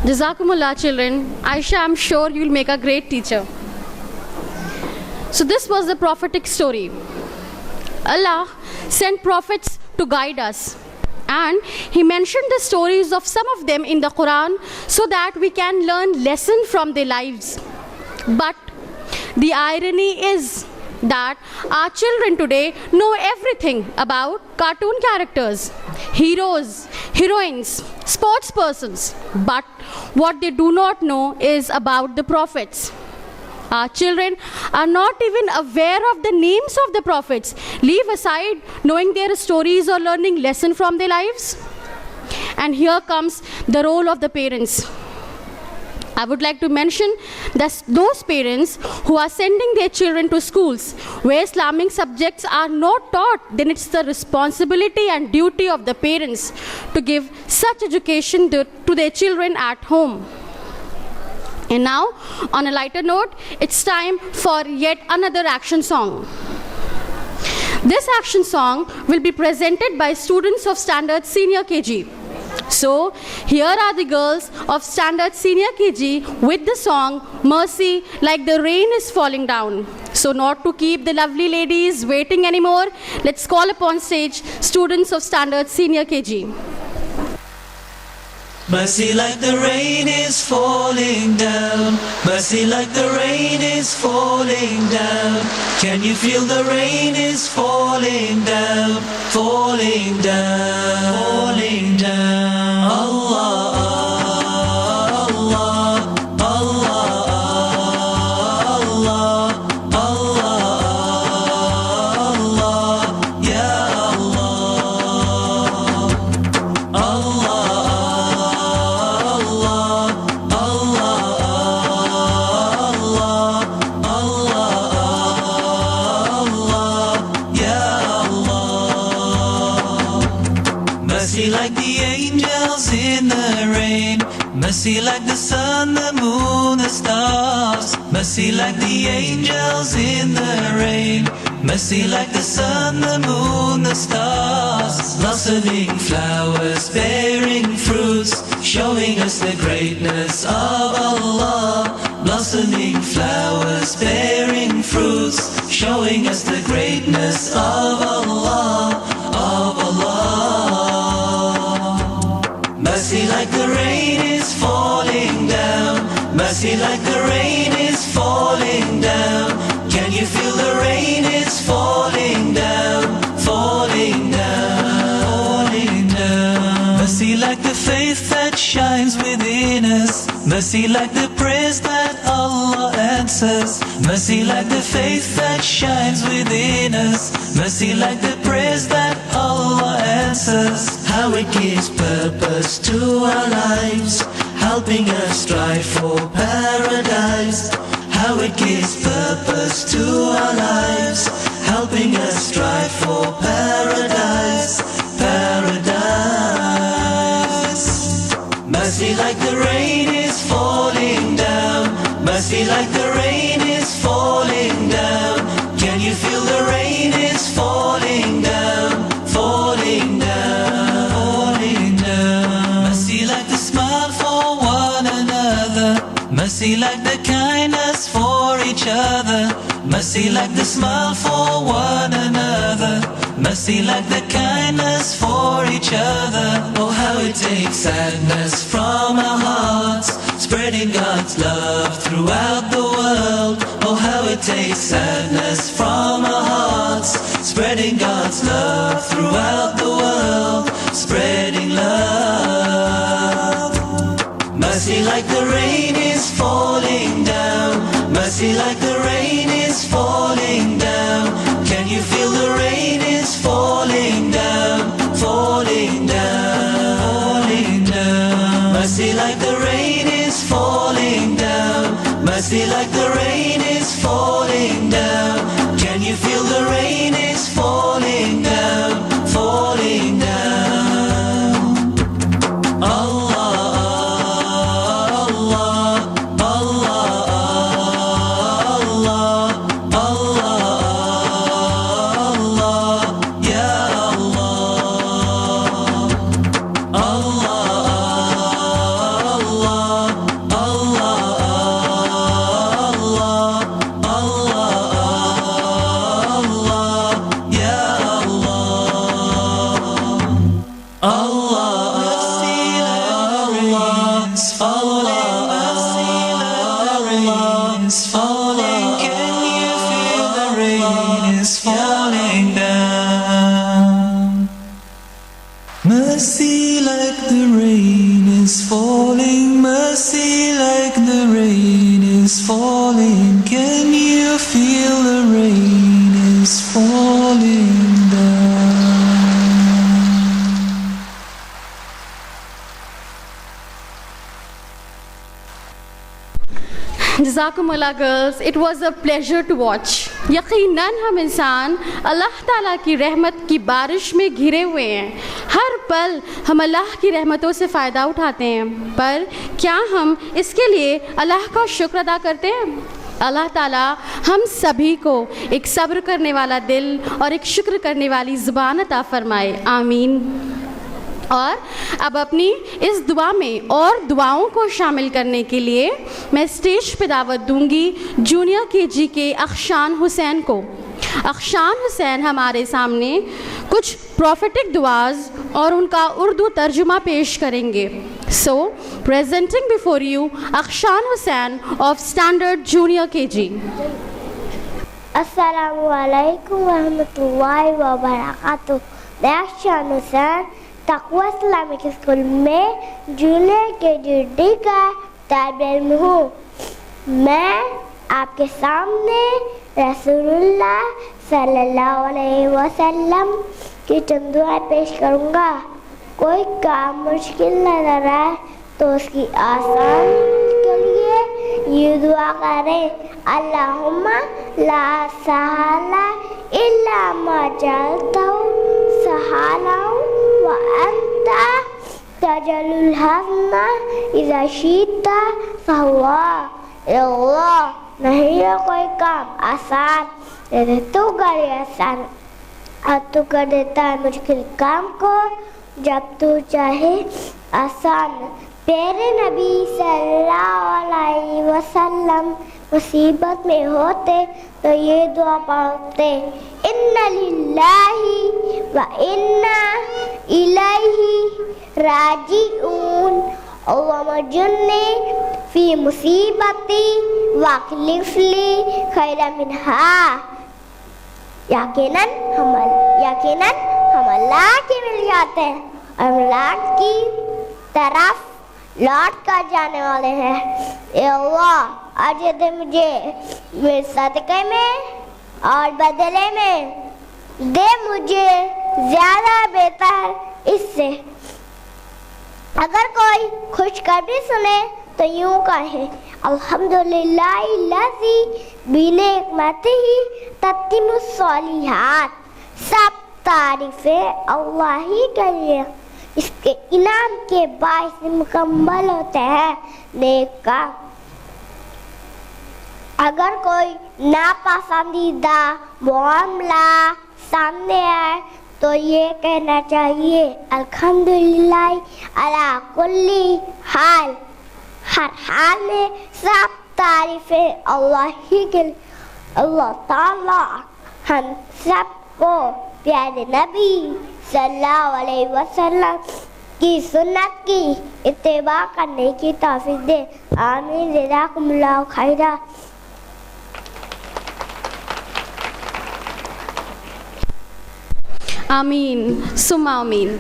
Jazakumullah, children. Aisha, I'm sure you'll make a great teacher. So this was the prophetic story. Allah sent prophets to guide us, and He mentioned the stories of some of them in the Quran so that we can learn lesson from their lives. But the irony is that our children today know everything about cartoon characters, heroes, heroines, sports persons, but what they do not know is about the prophets. Our children are not even aware of the names of the prophets. Leave aside knowing their stories or learning lesson from their lives. And here comes the role of the parents. I would like to mention that those parents who are sending their children to schools where Islamic subjects are not taught, then it's the responsibility and duty of the parents to give such education to their children at home. And now, on a lighter note, it's time for yet another action song. This action song will be presented by students of Standard Senior KG. So, here are the girls of Standard Senior KG with the song Mercy Like the Rain is Falling Down. So, not to keep the lovely ladies waiting anymore, let's call upon stage students of Standard Senior KG. Mercy like the rain is falling down. Mercy like the rain is falling down. Can you feel the rain is falling down? Falling down, falling down. Allah, Allah, Allah, Allah, Allah, Allah, Ya Allah, Allah. Mercy like the angels in the rain. Mercy like the sun, the moon, the stars. Mercy like the angels in the rain. Mercy like the sun, the moon, the stars. Blossoming flowers, bearing fruits, showing us the greatness of Allah. Blossoming flowers, bearing fruits, showing us the greatness of Allah, of Allah. Mercy like the rain is falling down. Mercy like the rain is falling down. Can you feel the rain is falling down? Falling down, falling down. Mercy like the faith that shines within us. Mercy like the prayers that Allah answers. Mercy like the faith that shines within us. Mercy like the prayers that Allah answers. How it gives purpose to our lives, helping us strive for paradise. How it gives purpose to our lives, helping us strive for paradise, paradise. Mercy like the rain is falling down. Mercy like the rain is falling down. Can you feel the rain is falling down? Falling down, falling down. Mercy like the smile for one another. Mercy like the kindness for each other. Mercy like the smile for one another. Mercy like the kindness for each other. Oh, how it takes sadness from our hearts, spreading God's love throughout the world. Oh, how it takes sadness from our hearts, spreading God's love throughout the world, spreading love. Mercy like the rain is falling down. Mercy like the rain is falling down. Can you feel the rain is falling down? Falling down, falling down. Mercy like the rain is falling down. Mercy like the rain is falling down. Can you feel the rain is falling down? Falling down. Allah, Allah, Allah, Allah, Allah, Ya Allah, Allah, Allah. falling. The rain is falling. Can you feel the rain is falling down? Mercy like the rain is falling. Mercy like the rain is falling. Can you feel the rain is falling down? जज़ाकुमुल्लाह girls, it was a pleasure to watch. यकीनन हम इंसान अल्लाह ताला की रहमत की बारिश में घिरे हुए हैं। हर पल हम अल्लाह की रहमतों से फ़ायदा उठाते हैं, पर क्या हम इसके लिए अल्लाह का शुक्र अदा करते हैं? अल्लाह ताला हम सभी को एक सब्र करने वाला दिल और एक शुक्र करने वाली ज़ुबान अता फ़रमाए, आमीन। और अब अपनी इस दुआ में और दुआओं को शामिल करने के लिए मैं स्टेज पे दावत दूंगी जूनियर केजी के अख्शान हुसैन को। अख्शान हुसैन हमारे सामने कुछ प्रॉफिटिक दुआज़ और उनका उर्दू तर्जुमा पेश करेंगे। So presenting before you Akhshan Hussain of standard junior KG. अस्सलामु अलैकुम रहमतुल्लाहि व बरकातुहू। मैं अख्शान हुसैन तक़वा इस्लामिक स्कूल में जूनियर केजी का तालिब इल्म हूँ। मैं आपके सामने रसूलुल्लाह सल्लल्लाहु अलैहि वसल्लम की चंद दुआएं पेश करूँगा। कोई काम मुश्किल नजर आए तो उसकी आसान के लिए ये दुआ करें, अल्लाहुम्मा ला सहाला इल्ला मा जअलतहु सहाला व अंता तजलुल हज़्ना इज़ा शि'ता फहुवा। अल्लाह नहीं है कोई काम आसान, यदि तू करे आसान और तू कर देता है मुश्किल काम को जब तू चाहे आसान। प्यारे नबी सल्लल्लाहु अलैहि वसल्लम मुसीबत में होते तो ये दुआ पढ़ते, इन्ना लिल्लाहि व इन्ना इलैहि राजिऊन अल्लाहुम्मा जुन्नी फी मुसीबती वअखलिफली खैरा मिनहा। यकीनन हम अल्लाह के मिल जाते हैं और अल्लाह की तरफ लौट कर जाने वाले हैं। ए अल्लाह आज दे मुझे मेरे सदक़े में और बदले में दे मुझे ज़्यादा बेहतर इससे। अगर कोई खुशखबरी सुने तो यूँ कहे, अल्हम्दुलिल्लाहिल्लज़ी बिनिअमतिही तत्तिमुस्सॉलिहात। सब तारीफ़ें अल्लाह ही के लिए, इसके इनाम के बाइस मुकम्मल होते हैं नेक काम। अगर कोई नापसंदीदा मामला सामने आए तो ये कहना चाहिए, अल्हम्दुलिल्लाह अला कुल्ली हाल। हर हाल में सब तारीफ़ें अल्लाह ही के लिए। अल्लाह ताला हम सबको प्यारे नबी सल्लल्लाहु अलैहि वसल्लम की सुन्नत की इत्तिबा करने की तौफीक दे, आमीन। जज़ाकुमुल्लाहु खैरा। आमीन सुम्मा आमीन।